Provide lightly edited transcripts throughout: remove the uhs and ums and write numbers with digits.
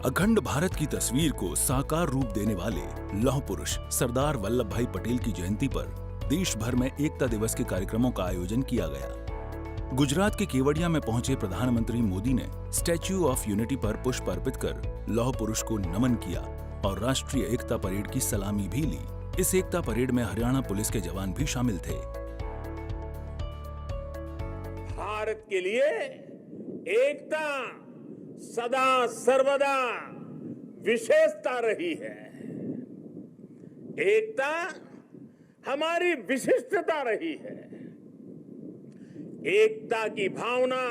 अखंड भारत की तस्वीर को साकार रूप देने वाले लौह पुरुष सरदार वल्लभ भाई पटेल की जयंती पर देश भर में एकता दिवस के कार्यक्रमों का आयोजन किया गया। गुजरात के केवड़िया में पहुंचे प्रधानमंत्री मोदी ने स्टैच्यू ऑफ यूनिटी पर पुष्प अर्पित कर लौह पुरुष को नमन किया और राष्ट्रीय एकता परेड की सलामी भी ली। इस एकता परेड में हरियाणा पुलिस के जवान भी शामिल थे। भारत के लिए एकता सदा सर्वदा विशेषता रही है। एकता हमारी विशिष्टता रही है। एकता की भावना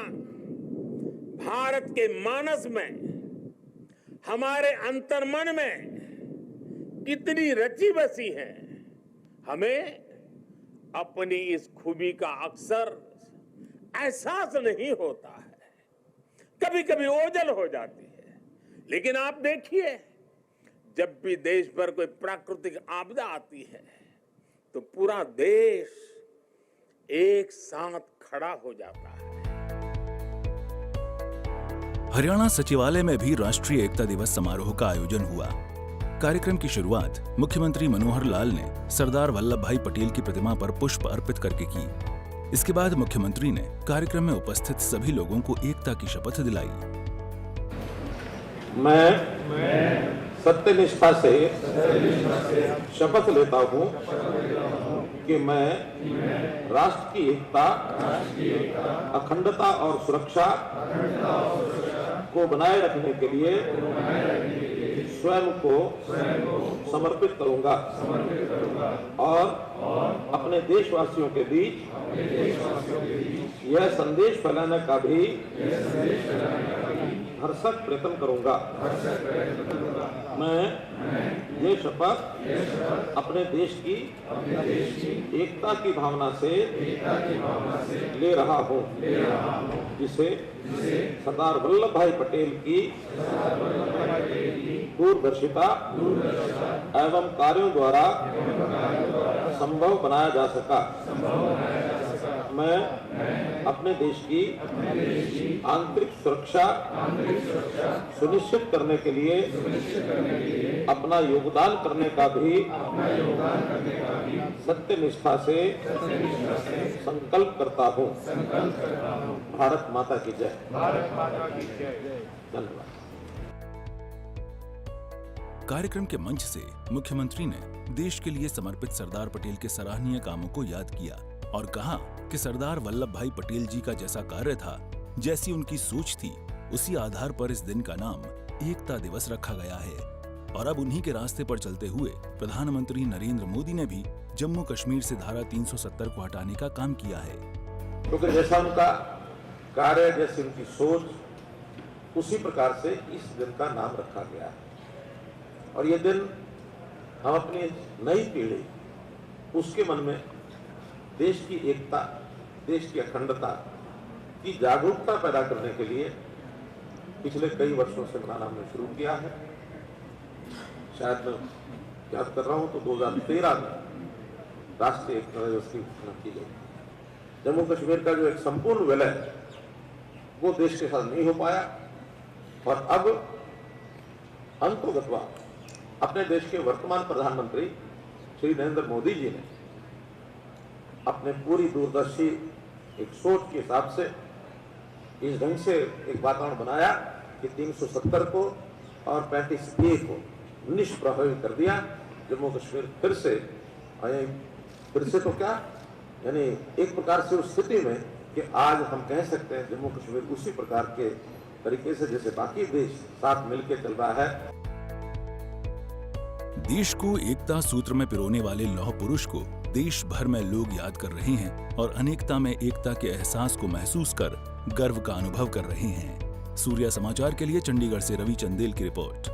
भारत के मानस में, हमारे अंतर्मन में कितनी रची बसी है, हमें अपनी इस खूबी का अक्सर एहसास नहीं होता है। कभी कभी ओझल हो जाती है, लेकिन आप देखिए, जब भी देश पर कोई प्राकृतिक आपदा आती है तो पूरा देश एक साथ खड़ा हो जाता है। हरियाणा सचिवालय में भी राष्ट्रीय एकता दिवस समारोह का आयोजन हुआ। कार्यक्रम की शुरुआत मुख्यमंत्री मनोहर लाल ने सरदार वल्लभ भाई पटेल की प्रतिमा पर पुष्प अर्पित करके की। इसके बाद मुख्यमंत्री ने कार्यक्रम में उपस्थित सभी लोगों को एकता की शपथ दिलाई। मैं सत्यनिष्ठा से शपथ लेता हूँ कि मैं राष्ट्र की एकता, अखंडता और सुरक्षा को बनाए रखने के लिए स्वयं को समर्पित करूंगा और अपने देशवासियों के बीच यह संदेश फैलाने का भी भरसक प्रयत्न करूंगा। मैं ये शपथ अपने देश की एकता की भावना से ले रहा हूँ, जिसे सरदार वल्लभ भाई पटेल की दूरदर्शिता एवं कार्यों द्वारा संभव बनाया जा सका। मैं अपने देश की आंतरिक सुरक्षा सुनिश्चित करने के लिए अपना योगदान करने का भी सत्यनिष्ठा से संकल्प करता हूँ। भारत माता की जय। धन्यवाद। कार्यक्रम के मंच से मुख्यमंत्री ने देश के लिए समर्पित सरदार पटेल के सराहनीय कामों को याद किया और कहा कि सरदार वल्लभ भाई पटेल जी का जैसा कार्य था, जैसी उनकी सोच थी, उसी आधार पर इस दिन का नाम एकता दिवस रखा गया है। और अब उन्हीं के रास्ते पर चलते हुए प्रधानमंत्री नरेंद्र मोदी ने भी जम्मू कश्मीर से धारा 370 को हटाने का काम किया है। क्योंकि जैसा उनका कार्य, जैसी उनकी सोच, उसी प्रकार से इस दिन का नाम रखा गया है। और ये दिन हम अपनी नई पीढ़ी, उसके मन में देश की एकता, देश की अखंडता की जागरूकता पैदा करने के लिए पिछले कई वर्षों से मनाना हमने शुरू किया है। शायद मैं याद कर रहा हूं तो 2013 में राष्ट्रीय एकता दिवस की घोषणा की गई। जम्मू कश्मीर का जो एक संपूर्ण विलय वो देश के साथ नहीं हो पाया और अब अंतर्गतवा अपने देश के वर्तमान प्रधानमंत्री श्री नरेंद्र मोदी जी ने अपने पूरी दूरदर्शी एक सोच के हिसाब से इस ढंग से एक वातावरण बनाया कि 370 को और 35A को निष्प्रभावी कर दिया। जम्मू कश्मीर फिर से तो क्या, यानी एक प्रकार से उस स्थिति में कि आज हम कह सकते हैं जम्मू कश्मीर उसी प्रकार के तरीके से जैसे बाकी देश साथ मिलकर चल रहा है। देश को एकता सूत्र में पिरोने वाले लौह पुरुष को देश भर में लोग याद कर रहे हैं और अनेकता में एकता के एहसास को महसूस कर गर्व का अनुभव कर रहे हैं। सूर्या समाचार के लिए चंडीगढ़ से रवि चंदेल की रिपोर्ट।